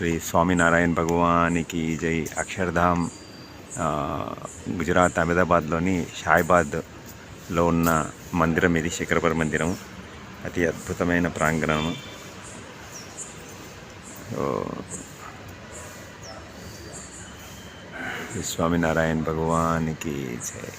శ్రీ స్వామినారాయణ భగవానికి జై. అక్షర్ధామ్ గుజరాత్ అహ్మదాబాద్లోని షాయిబాద్లో ఉన్న మందిరం ఇది. శిఖరపర మందిరం, అతి అద్భుతమైన ప్రాంగణం. స్వామినారాయణ భగవానికి జై.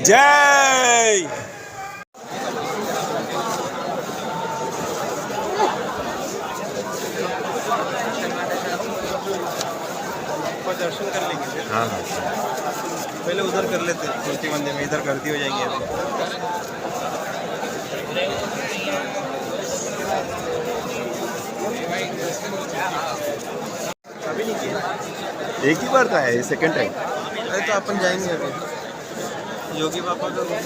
జై. दर्शन कर लेंगे। हाँ, पहले उधर कर लेते, मूर्ति मंदिर में इधर गलती हो जाएंगी अभी नहीं किया। एक ही बार था है, सेकंड टाइम. अरे तो अपन जाएंगे अभी योगी बाबा का रूम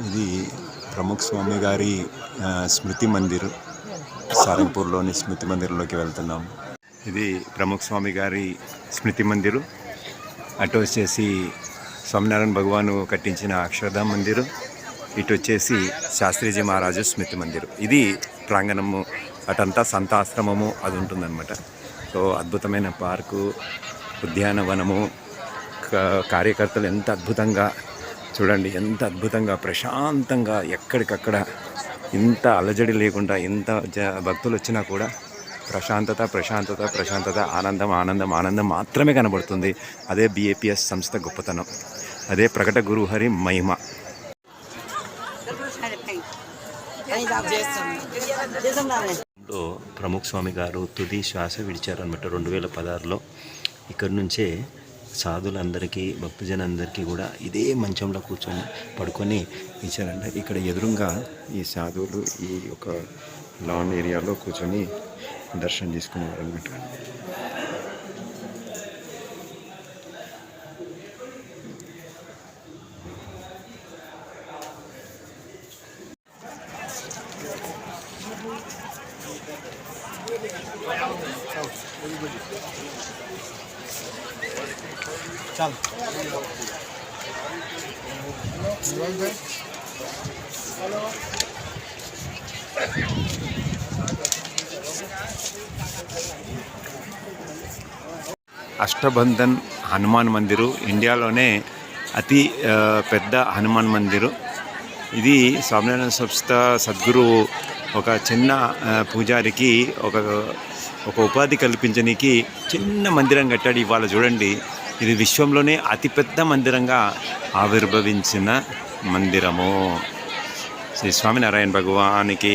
ఇది ప్రముఖ స్వామి గారి స్మృతి మందిర్. సారంపూర్లోని స్మృతి మందిర్లోకి వెళ్తున్నాం. ఇది ప్రముఖ స్వామి గారి స్మృతి మందిరు. అటు వచ్చేసి స్వామినారాయణ భగవాను కట్టించిన అక్షరధామ్ మందిరు, ఇటు వచ్చేసి శాస్త్రీజీ మహారాజు స్మృతి మందిరు. ఇది ప్రాంగణము, అటంతా సంతాశ్రమము అది ఉంటుందన్నమాట. సో అద్భుతమైన పార్కు, ఉద్యానవనము, కార్యకర్తలు ఎంత అద్భుతంగా చూడండి, ఎంత అద్భుతంగా ప్రశాంతంగా ఎక్కడికక్కడ ఇంత అలజడి లేకుండా, ఎంత భక్తులు వచ్చినా కూడా ప్రశాంతత ప్రశాంతత ప్రశాంతత, ఆనందం ఆనందం ఆనందం మాత్రమే కనబడుతుంది. అదే BAPS సంస్థ గొప్పతనం, అదే ప్రకట గురుహరి మహిమ. ప్రముఖ స్వామి గారు తుది శ్వాస విడిచారనమాట 2016లో. ఇక్కడి నుంచే సాధులందరికీ, భక్తజనందరికీ కూడా ఇదే మంచంలో కూర్చొని పడుకొని ఇచ్చారంట. ఇక్కడ ఎదురుగా ఈ సాధువులు ఈ ఒక లాన్ ఏరియాలో కూర్చొని దర్శనం చేసుకునేవారు అనమాట. चल అష్టబంధన్ హనుమాన్ మందిరు ఇండియాలోనే అతి పెద్ద హనుమాన్ మందిరు. ఇది స్వామినారాయణ సంస్థ సద్గురు ఒక చిన్న పూజారికి ఒక ఉపాధి కల్పించడానికి చిన్న మందిరం కట్టాడు. ఇవాళ చూడండి, ఇది విశ్వంలోనే అతిపెద్ద మందిరంగా ఆవిర్భవించిన మందిరము. శ్రీ స్వామినారాయణ భగవానికి